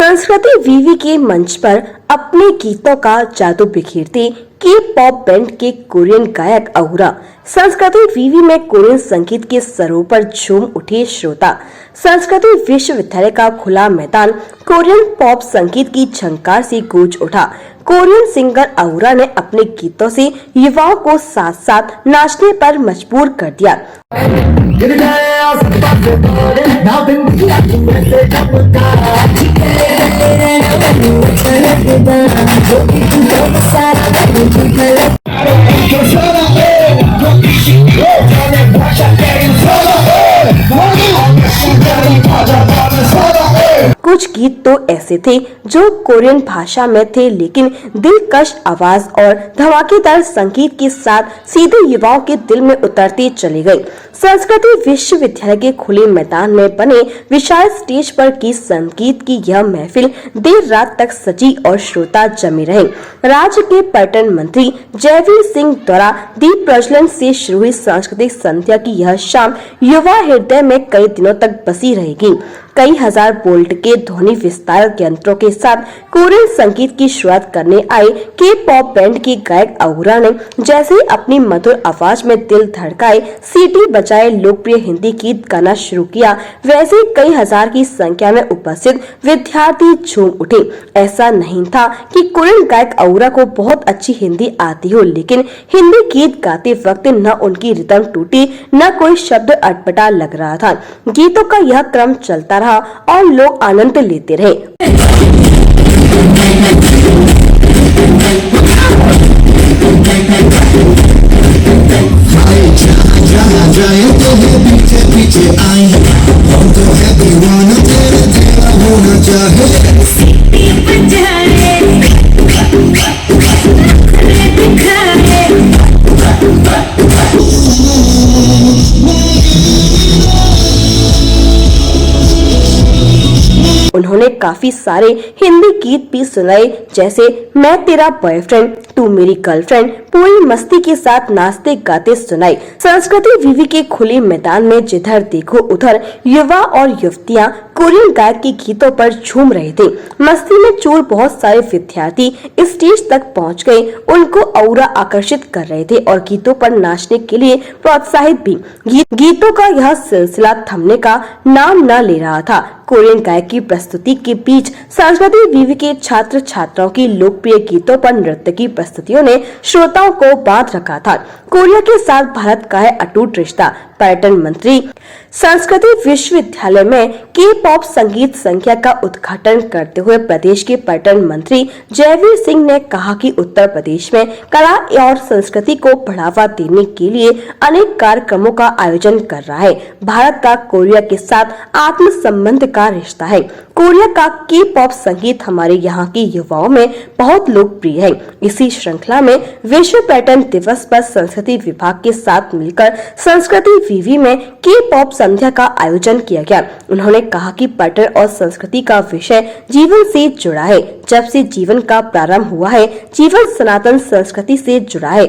संस्कृति वीवी के मंच पर अपने गीतों का जादू बिखेरती के पॉप बैंड के कोरियन गायक अहुरा। संस्कृति वीवी में कोरियन संगीत के सरों पर झूम उठे श्रोता। संस्कृति विश्वविद्यालय का खुला मैदान कोरियन पॉप संगीत की झंकार से गूंज उठा। कोरियन सिंगर अहुरा ने अपने गीतों से युवाओं को साथ साथ नाचने पर मजबूर कर दिया। कुछ गीत तो ऐसे थे जो कोरियन भाषा में थे, लेकिन दिलकश आवाज और धमाकेदार संगीत के साथ सीधे युवाओं के दिल में उतरते चले गए। संस्कृति विश्वविद्यालय के खुले मैदान में बने विशाल स्टेज पर की संगीत की यह महफिल देर रात तक सजी और श्रोता जमे रहे। राज्य के पर्यटन मंत्री जयवीर सिंह द्वारा दीप प्रज्वलन से शुरू हुई सांस्कृतिक संध्या की यह शाम युवा हृदय में कई दिनों तक बसी रहेगी। कई हजार वोल्ट के ध्वनि विस्तारक यंत्रों के साथ कोरियन संगीत की शुरुआत करने आए के पॉप बैंड के गायक अहुरा ने जैसे ही अपनी मधुर आवाज में दिल धड़काए, सीटी बजाए लोकप्रिय हिंदी गीत गाना शुरू किया, वैसे कई हजार की संख्या में उपस्थित विद्यार्थी झूम उठे। ऐसा नहीं था कि कोरियन गायक अहुरा को बहुत अच्छी हिंदी आती हो, लेकिन हिंदी गीत गाते वक्त न उनकी रिदम टूटी, न कोई शब्द अटपटा लग रहा था। गीतों का यह क्रम चलता रहा और लोग आनंद लेते रहे। उन्होंने काफी सारे हिंदी गीत भी सुनाए, जैसे मैं तेरा बॉयफ्रेंड, तू मेरी गर्लफ्रेंड, पूरी मस्ती के साथ नाचते गाते सुनाए। संस्कृति वीवी के खुले मैदान में जिधर देखो उधर युवा और युवतियां कोरियन गायक के गीतों पर झूम रहे थे। मस्ती में चूर बहुत सारे विद्यार्थी स्टेज तक पहुंच गए, उनको अहुरा आकर्षित कर रहे थे और गीतों पर नाचने के लिए प्रोत्साहित भी। गीतों का यह सिलसिला थमने का नाम न ले रहा था। कोरियन गायक की प्रस्तुति के बीच संस्कृति वीवी के छात्र छात्राओं की लोकप्रिय गीतों पर नृत्य की प्रस्तुतियों ने श्रोताओं को बांध रखा था। कोरिया के साथ भारत का है अटूट रिश्ता। पर्यटन मंत्री संस्कृति विश्वविद्यालय में के पॉप संगीत संध्या का उद्घाटन करते हुए प्रदेश के पर्यटन मंत्री जयवीर सिंह ने कहा कि उत्तर प्रदेश में कला और संस्कृति को बढ़ावा देने के लिए अनेक कार्यक्रमों का आयोजन कर रहा है। भारत का कोरिया के साथ आत्म संबंध का रिश्ता है। कोरिया का के पॉप संगीत हमारे यहाँ के युवाओं में बहुत लोकप्रिय है। इसी श्रृंखला में विश्व पर्यटन दिवस पर संस्कृति विभाग के साथ मिलकर संस्कृति वीवी में के पॉप संध्या का आयोजन किया गया। उन्होंने कहा कि पर्यटन और संस्कृति का विषय जीवन से जुड़ा है। जब से जीवन का प्रारंभ हुआ है, जीवन सनातन संस्कृति से जुड़ा है।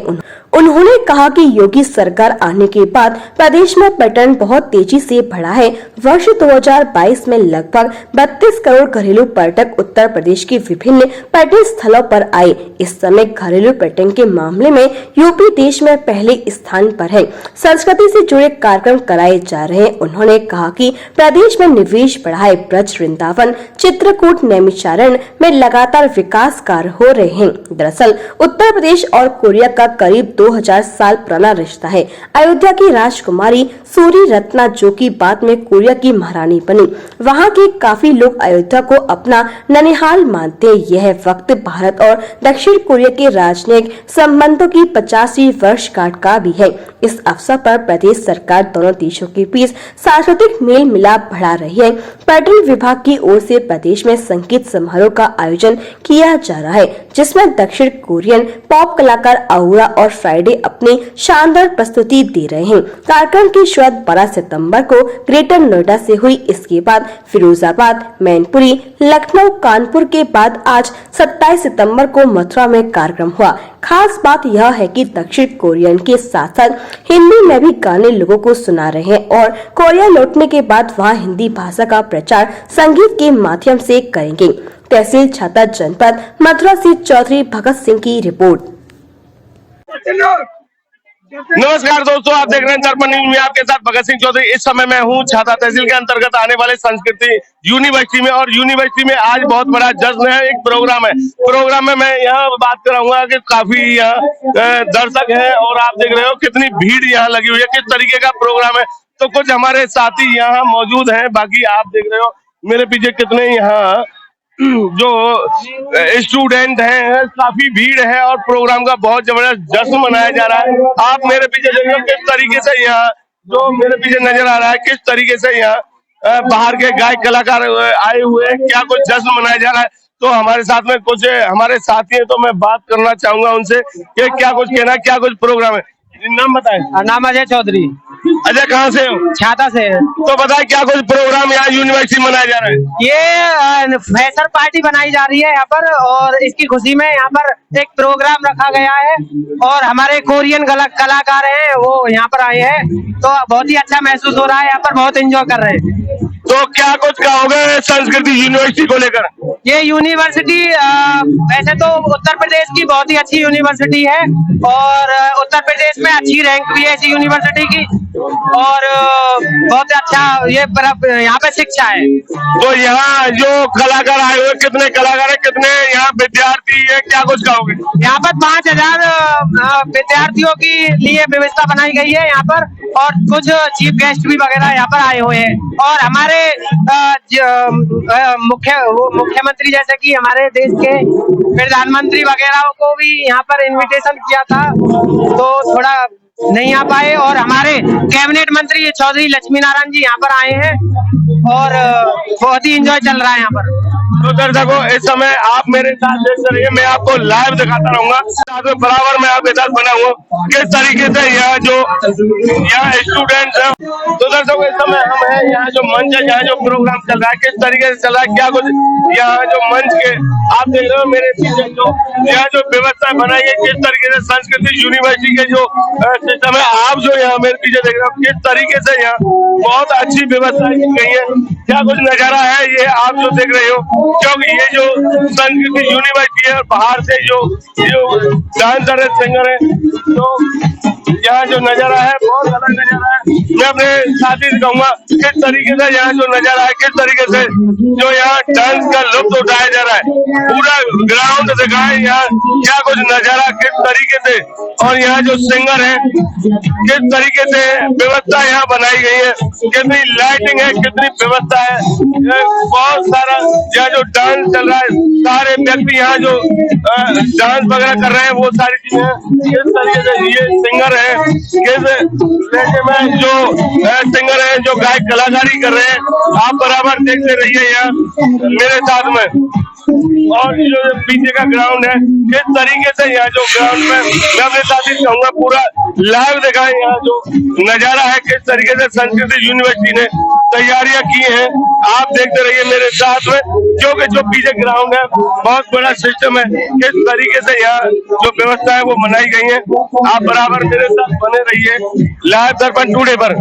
उन्होंने कहा कि योगी सरकार आने के बाद प्रदेश में पर्यटन बहुत तेजी से बढ़ा है। वर्ष 2022 में लगभग 32 करोड़ घरेलू पर्यटक उत्तर प्रदेश के विभिन्न पर्यटन स्थलों पर आए। इस समय घरेलू पर्यटन के मामले में यूपी देश में पहले स्थान पर है। संस्कृति से जुड़े कार्यक्रम कराए जा रहे हैं। उन्होंने कहा कि प्रदेश में निवेश बढ़ा है। ब्रज, वृंदावन, चित्रकूट, नैमिषारण्य में लगातार विकास कार्य हो रहे हैं। दरअसल उत्तर प्रदेश और कोरिया का करीब 2000 साल पुराना रिश्ता है। अयोध्या की राजकुमारी सूरी रत्ना, जो की बाद में कोरिया की महारानी बनी, वहां के काफी लोग अयोध्या को अपना ननिहाल मानते हैं। यह वक्त भारत और दक्षिण कोरिया के राजनयिक संबंधों की 50वीं वर्षगांठ का भी है। इस अवसर पर प्रदेश सरकार दोनों देशों के बीच सांस्कृतिक मेल मिलाप बढ़ा रही है। पर्यटन विभाग की ओर से प्रदेश में संगीत समारोह का आयोजन किया जा रहा है, जिसमें दक्षिण कोरियन पॉप कलाकार अहुरा और फ्राइडे अपनी शानदार प्रस्तुति दे रहे हैं। कार्यक्रम की शुरुआत 12 सितंबर को ग्रेटर नोएडा से हुई। इसके बाद फिरोजाबाद, मैनपुरी, लखनऊ, कानपुर के बाद आज 27 सितंबर को मथुरा में कार्यक्रम हुआ। खास बात यह है कि दक्षिण कोरियन के साथ साथ हिंदी में भी गाने लोगों को सुना रहे हैं और कोरिया लौटने के बाद वहां हिंदी भाषा का प्रचार संगीत के माध्यम से करेंगे। तहसील छाता जनपद मथुरा से चौधरी भगत सिंह की रिपोर्ट। नमस्कार दोस्तों, आप देख रहे हैं दर्पण न्यूज में आपके साथ भगत सिंह चौधरी। इस समय मैं हूं छाता तहसील के अंतर्गत आने वाले संस्कृति यूनिवर्सिटी में, और यूनिवर्सिटी में आज बहुत बड़ा जश्न है, एक प्रोग्राम है। प्रोग्राम में मैं यहाँ बात कराऊंगा कि काफी यहाँ दर्शक हैं और आप देख रहे हो कितनी भीड़ यहाँ लगी हुई है, किस तरीके का प्रोग्राम है। तो कुछ हमारे साथी यहाँ मौजूद हैं, बाकी आप देख रहे हो मेरे पीछे कितने यहाँ जो स्टूडेंट हैं, काफी भीड़ है और प्रोग्राम का बहुत जबरदस्त जश्न मनाया जा रहा है। आप मेरे पीछे देख रहे हो किस तरीके से यहाँ जो मेरे पीछे नजर आ रहा है, किस तरीके से यहाँ बाहर के गायक कलाकार आए हुए हैं, क्या कुछ जश्न मनाया जा रहा है। तो हमारे साथ में कुछ हमारे साथी हैं, तो मैं बात करना चाहूंगा उनसे कि क्या कुछ कहना, क्या कुछ प्रोग्राम है। नाम बताएं। नाम अजय चौधरी। अजय कहाँ से हो? छाता से। तो बताएं क्या कुछ प्रोग्राम यहाँ यूनिवर्सिटी मनाया जा रहा है। ये फ्रेशर पार्टी बनाई जा रही है यहाँ पर, और इसकी खुशी में यहाँ पर एक प्रोग्राम रखा गया है और हमारे कोरियन कलाकार हैं वो यहाँ पर आए हैं, तो बहुत ही अच्छा महसूस हो रहा है। यहाँ पर बहुत एंजॉय कर रहे हैं। तो क्या कुछ कहोगे संस्कृति यूनिवर्सिटी को लेकर? ये यूनिवर्सिटी वैसे तो उत्तर प्रदेश की बहुत ही अच्छी यूनिवर्सिटी है और उत्तर प्रदेश में अच्छी रैंक भी है इस यूनिवर्सिटी की, और बहुत अच्छा ये यहाँ पे शिक्षा है। तो यहाँ जो कलाकार आए हुए, कितने कलाकार है, कितने यहाँ विद्यार्थी है, क्या कुछ कहोगे? यहाँ पर 5000 विद्यार्थियों के लिए व्यवस्था बनाई गई है यहाँ पर, और कुछ चीफ गेस्ट भी वगैरह यहाँ पर आए हुए हैं। और हमारे मुख्यमंत्री जैसे कि हमारे देश के प्रधानमंत्री वगैरह को भी यहाँ पर इनविटेशन किया था, तो थोड़ा नहीं आ पाए। और हमारे कैबिनेट मंत्री चौधरी लक्ष्मी नारायण जी यहाँ पर आए हैं और बहुत ही एंजॉय चल रहा है यहाँ पर। तो दर्शकों, इस समय आप मेरे साथ देख रहिए, मैं आपको लाइव दिखाता रहूंगा, साथ में बराबर मैं आपके साथ बना हुआ किस तरीके से यहाँ जो यहाँ स्टूडेंट्स हैं। तो दर्शकों, इस समय हम हैं यहाँ जो मंच है, यहाँ जो प्रोग्राम चल रहा है, किस तरीके से चल रहा है, क्या कुछ यहाँ जो मंच के आप देख रहे हो मेरे पीछे जो यहाँ जो व्यवस्था बनाई है, किस तरीके से संस्कृति यूनिवर्सिटी के जो सिस्टम है, आप जो यहाँ मेरे पीछे देख रहे हो किस तरीके से यहाँ बहुत अच्छी व्यवस्था की गई है। क्या कुछ नजारा है ये आप जो देख रहे हो, क्योंकि ये जो संस्कृति यूनिवर्सिटी है, बाहर से जो डांसर है, सिंगर है, तो यहाँ जो नजारा है बहुत अलग नजारा है। मैं अपने साथी से कहूंगा किस तरीके से यहाँ जो नजारा है, किस तरीके से जो यहाँ डांस का लुत्फ उठाया जा रहा है, पूरा ग्राउंड दिखाए यहाँ क्या कुछ नजारा किस तरीके से, और यहाँ जो सिंगर है किस तरीके से व्यवस्था यहाँ बनाई गई है, कितनी लाइटिंग है, कितनी व्यवस्था है, बहुत सारा यहाँ जो डांस चल रहा है, सारे व्यक्ति यहाँ जो डांस वगैरह कर रहे हैं, वो सारी चीजें किस तरीके से ये सिंगर है, किस तरीके में जो सिंगर है, जो गायक कलाकारी कर रहे हैं, आप बराबर देखते रहिए यहाँ मेरे साथ में। और जो पीछे का ग्राउंड है, किस तरीके से यहाँ जो ग्राउंड में मैं अपने साथी कहूंगा पूरा लाइव दिखाएं यहाँ जो नजारा है, किस तरीके से संस्कृति यूनिवर्सिटी ने तैयारियां की हैं, आप देखते रहिए मेरे साथ में, क्योंकि जो पीछे ग्राउंड है बहुत बड़ा सिस्टम है, किस तरीके से यहाँ जो व्यवस्था है वो बनाई गई है। आप बराबर मेरे साथ बने रहिए लाइव दर्पण टुडे पर।